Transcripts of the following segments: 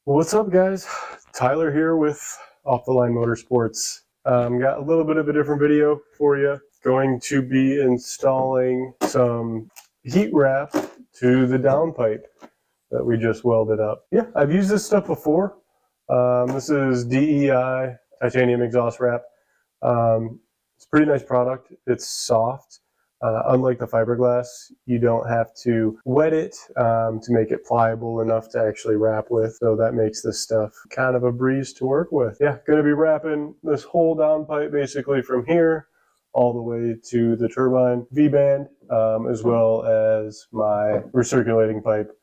What's up, guys? Tyler here with Off the Line Motorsports. Got a little bit of a different video for you. Going to be installing some heat wrap to the downpipe that we just welded up. Yeah, I've used this stuff before. This is DEI titanium exhaust wrap. It's a pretty nice product. It's soft. Unlike the fiberglass, you don't have to wet it to make it pliable enough to actually wrap with. So that makes this stuff kind of a breeze to work with. Yeah, going to be wrapping this whole downpipe basically from here all the way to the turbine V-band, as well as my recirculating pipe.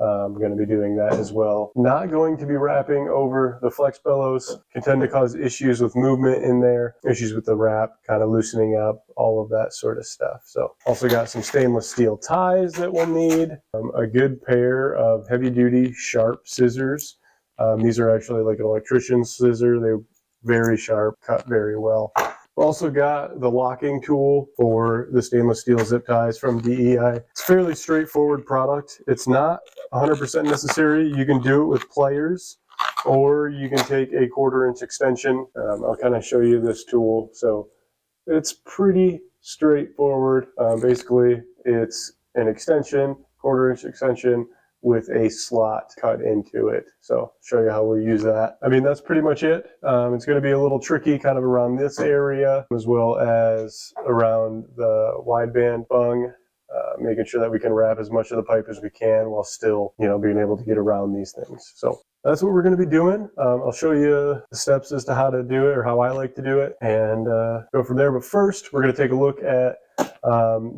I'm going to be doing that as well. Not going to be wrapping over the flex bellows. Can tend to cause issues with movement in there, issues with the wrap kind of loosening up, all of that sort of stuff. So also got some stainless steel ties that we'll need, a good pair of heavy duty sharp scissors. These are actually like an electrician's scissor. They're very sharp, cut very well. Also got the locking tool for the stainless steel zip ties from DEI. It's a fairly straightforward product. It's not 100% necessary. You can do it with pliers, or you can take a 1/4-inch extension. I'll kind of show you this tool. So it's pretty straightforward. Basically, it's an extension, 1/4-inch extension, with a slot cut into it. So show you how we use that. I mean, that's pretty much it. It's going to be a little tricky kind of around this area as well as around the wideband bung, making sure that we can wrap as much of the pipe as we can while still, being able to get around these things. So that's what we're going to be doing. I'll show you the steps as to how to do it, or how I like to do it, and go from there. But first, we're going to take a look at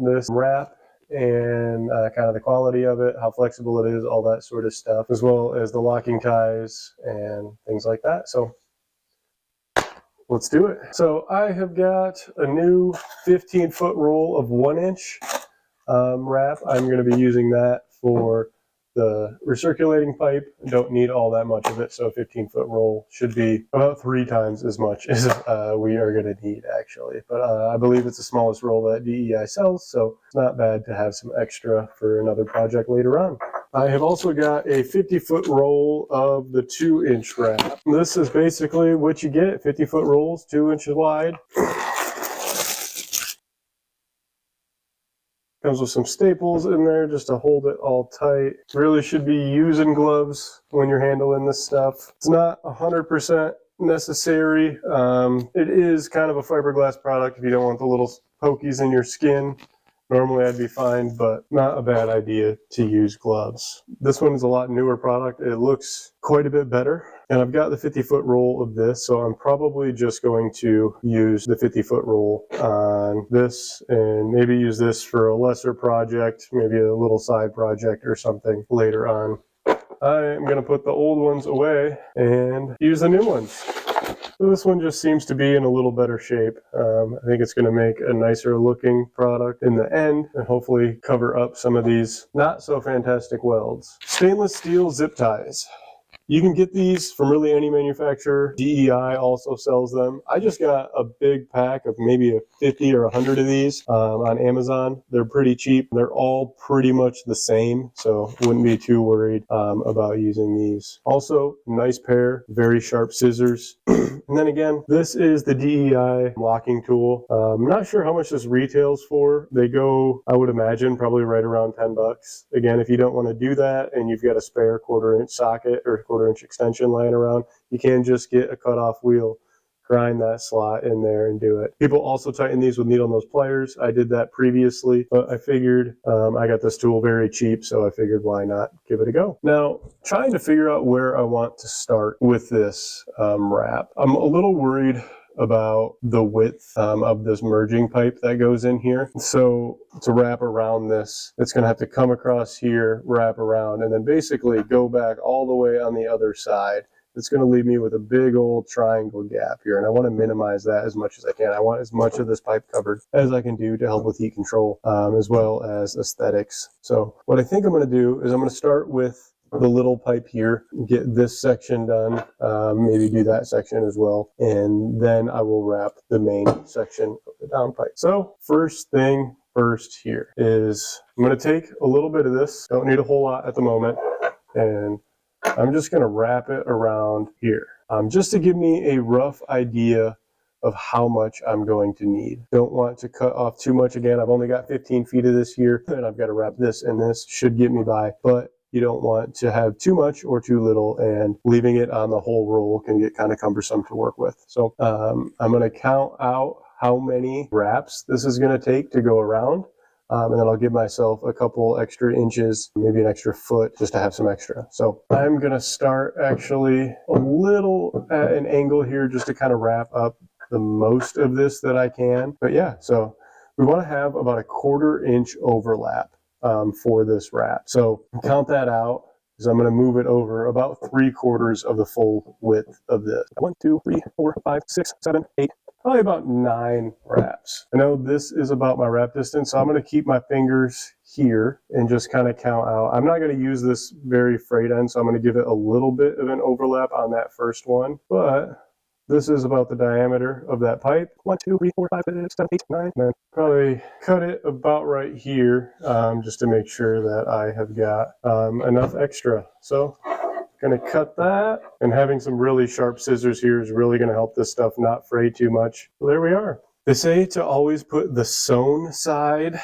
this wrap and kind of the quality of it, how flexible it is, all that sort of stuff, as well as the locking ties and things like that. So let's do it. So I have got a new 15-foot roll of 1-inch wrap. I'm going to be using that for the recirculating pipe. Don't need all that much of it, so a 15-foot roll should be about 3 times as much as we are going to need, actually. But I believe it's the smallest roll that DEI sells, so it's not bad to have some extra for another project later on. I have also got a 50-foot roll of the 2-inch wrap. This is basically what you get, 50-foot rolls, 2 inches wide. Comes with some staples in there just to hold it all tight. Really should be using gloves when you're handling this stuff. It's not 100% necessary. It is kind of a fiberglass product if you don't want the little pokies in your skin. Normally I'd be fine, but not a bad idea to use gloves. This one is a lot newer product. It looks quite a bit better. And I've got the 50-foot roll of this, so I'm probably just going to use the 50-foot roll on this and maybe use this for a lesser project, maybe a little side project or something later on. I am going to put the old ones away and use the new ones. So this one just seems to be in a little better shape. I think it's going to make a nicer looking product in the end and hopefully cover up some of these not so fantastic welds. Stainless steel zip ties. You can get these from really any manufacturer. DEI also sells them. I just got a big pack of maybe 50 or 100 of these on Amazon. They're pretty cheap. They're all pretty much the same, so wouldn't be too worried about using these. Also, nice pair, very sharp scissors. And then again, this is the DEI locking tool. I'm not sure how much this retails for. They go, I would imagine, probably right around 10 bucks. Again, if you don't want to do that and you've got a spare 1/4-inch socket or 1/4-inch extension lying around, you can just get a cut-off wheel, grind that slot in there and do it. People also tighten these with needle nose pliers. I did that previously, but I figured I got this tool very cheap, so I figured why not give it a go. Now, trying to figure out where I want to start with this wrap. I'm a little worried about the width of this merging pipe that goes in here. So to wrap around this, it's going to have to come across here, wrap around, and then basically go back all the way on the other side. It's going to leave me with a big old triangle gap here, and I want to minimize that as much as I can. I want as much of this pipe covered as I can do to help with heat control, as well as aesthetics. So what I think I'm going to do is I'm going to start with the little pipe here, get this section done, maybe do that section as well, and then I will wrap the main section of the downpipe. So first thing first here is I'm going to take a little bit of this, don't need a whole lot at the moment, and I'm just going to wrap it around here, just to give me a rough idea of how much I'm going to need. Don't want to cut off too much. Again, I've only got 15 feet of this here, and I've got to wrap this, and this should get me by, but you don't want to have too much or too little, and leaving it on the whole roll can get kind of cumbersome to work with. So I'm going to count out how many wraps this is going to take to go around. And then I'll give myself a couple extra inches, maybe an extra foot, just to have some extra. So I'm going to start actually a little at an angle here just to kind of wrap up the most of this that I can. But yeah, so we want to have about a 1/4 inch overlap for this wrap. So count that out, because I'm going to move it over about 3/4 of the full width of this. 1, 2, 3, 4, 5, 6, 7, 8. Probably about 9 wraps. I know this is about my wrap distance, so I'm going to keep my fingers here and just kind of count out. I'm not going to use this very frayed end, so I'm going to give it a little bit of an overlap on that first one. But this is about the diameter of that pipe. 1, 2, 3, 4, 5, 6, 7, 8, 9. And then probably cut it about right here, just to make sure that I have got enough extra. So going to cut that, and having some really sharp scissors here is really going to help this stuff not fray too much. Well, there we are. They say to always put the sewn side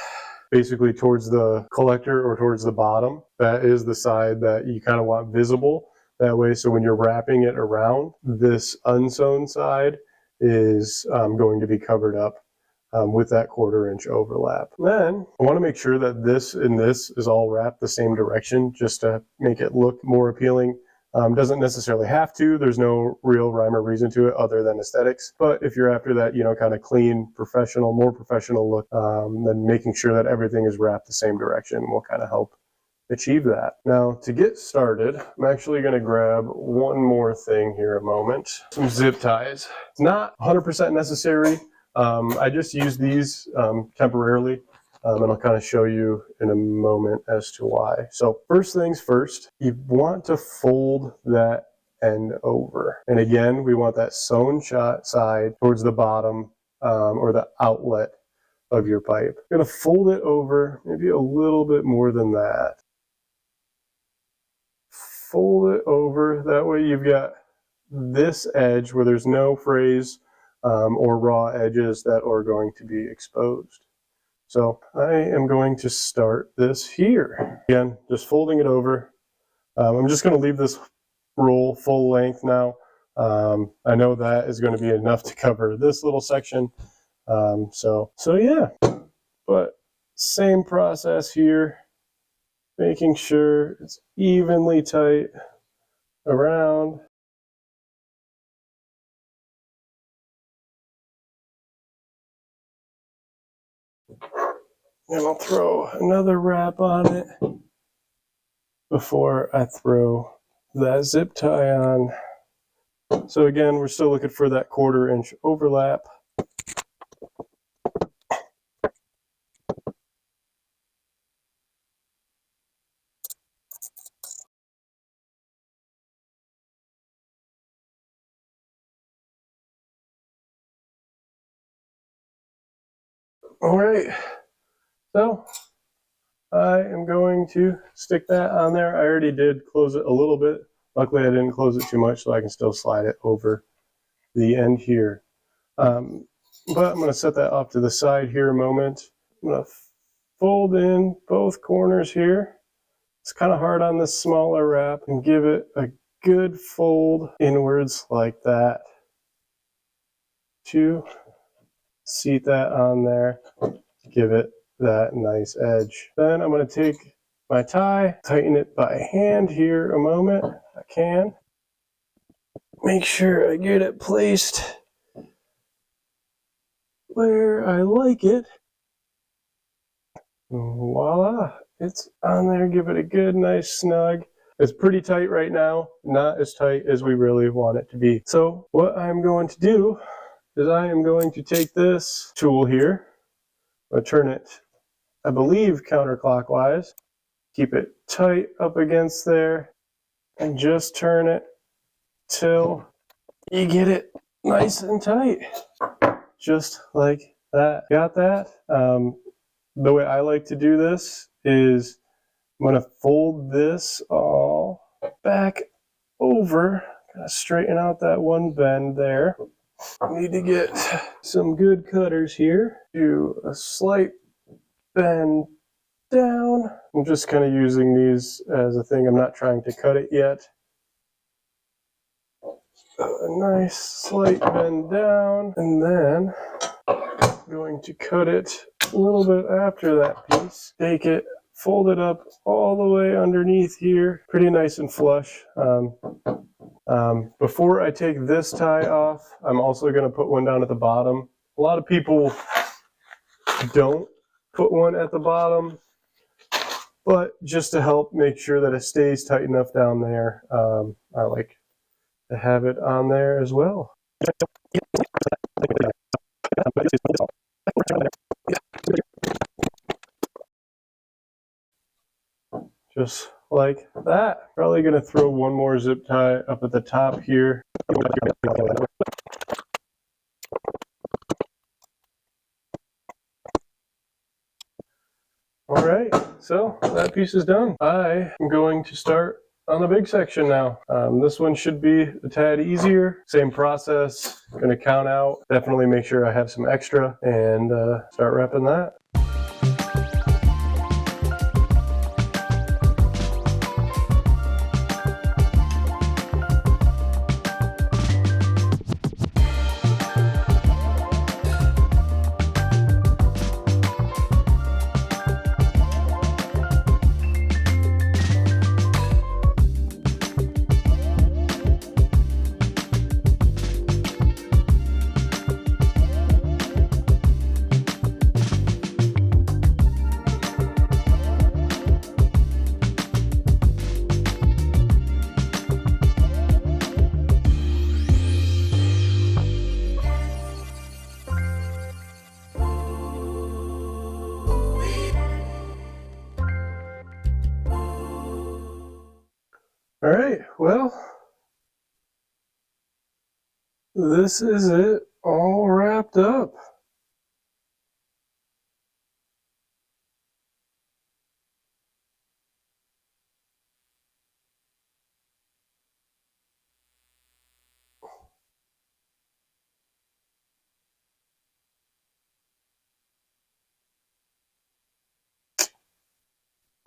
basically towards the collector or towards the bottom. That is the side that you kind of want visible. That way, so when you're wrapping it around, this unsewn side is going to be covered up with that 1/4 inch overlap. Then I want to make sure that this and this is all wrapped the same direction, just to make it look more appealing. Doesn't necessarily have to. There's no real rhyme or reason to it other than aesthetics. But if you're after that, you know, kind of clean, professional, more professional look, then making sure that everything is wrapped the same direction will kind of help achieve that. Now, to get started, I'm actually going to grab one more thing here a moment. Some zip ties. It's not 100% necessary. I just use these temporarily. And I'll kind of show you in a moment as to why. So first things first, you want to fold that end over. And again, we want that sewn shot side towards the bottom or the outlet of your pipe. You're going to fold it over, maybe a little bit more than that. Fold it over, that way you've got this edge where there's no frays or raw edges that are going to be exposed. So I am going to start this here. Again, just folding it over. I'm just going to leave this roll full length now. I know that is going to be enough to cover this little section. So yeah, but same process here, making sure it's evenly tight around. And I'll throw another wrap on it before I throw that zip tie on. So again, we're still looking for that 1/4 inch overlap. All right, so I am going to stick that on there. I already did close it a little bit. Luckily, I didn't close it too much, so I can still slide it over the end here. But I'm going to set that off to the side here a moment. I'm going to fold in both corners here. It's kind of hard on this smaller wrap, and give it a good fold inwards like that to seat that on there, give it that nice edge. Then I'm going to take my tie, tighten it by hand here a moment. I can. Make sure I get it placed where I like it. Voila, it's on there. Give it a good, nice snug. It's pretty tight right now, not as tight as we really want it to be. So what I'm going to do is I am going to take this tool here, I'll turn it, I believe, counterclockwise, keep it tight up against there, and just turn it till you get it nice and tight, just like that. Got that? The way I like to do this is I'm going to fold this all back over, kind of straighten out that one bend there. Need to get some good cutters here. Do a slight bend down. I'm just kind of using these as a thing. I'm not trying to cut it yet. A nice slight bend down, and then I'm going to cut it a little bit after that piece. Take it, fold it up all the way underneath here, pretty nice and flush. Before I take this tie off, I'm also going to put one down at the bottom. A lot of people don't put one at the bottom, but just to help make sure that it stays tight enough down there, I like to have it on there as well. Just like that. Probably going to throw one more zip tie up at the top here. All right, so that piece is done. I am going to start on the big section now. This one should be a tad easier. Same process. Going to count out. Definitely make sure I have some extra and start wrapping that. All right, well, this is it all wrapped up.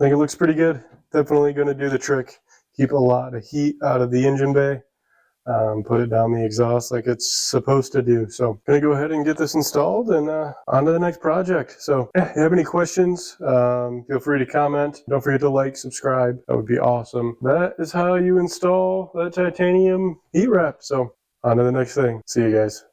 I think it looks pretty good. Definitely going to do the trick. Keep a lot of heat out of the engine bay. Put it down the exhaust like it's supposed to do. So I'm going to go ahead and get this installed and on to the next project. So if you have any questions, feel free to comment. Don't forget to like, subscribe. That would be awesome. That is how you install that titanium heat wrap. So on to the next thing. See you guys.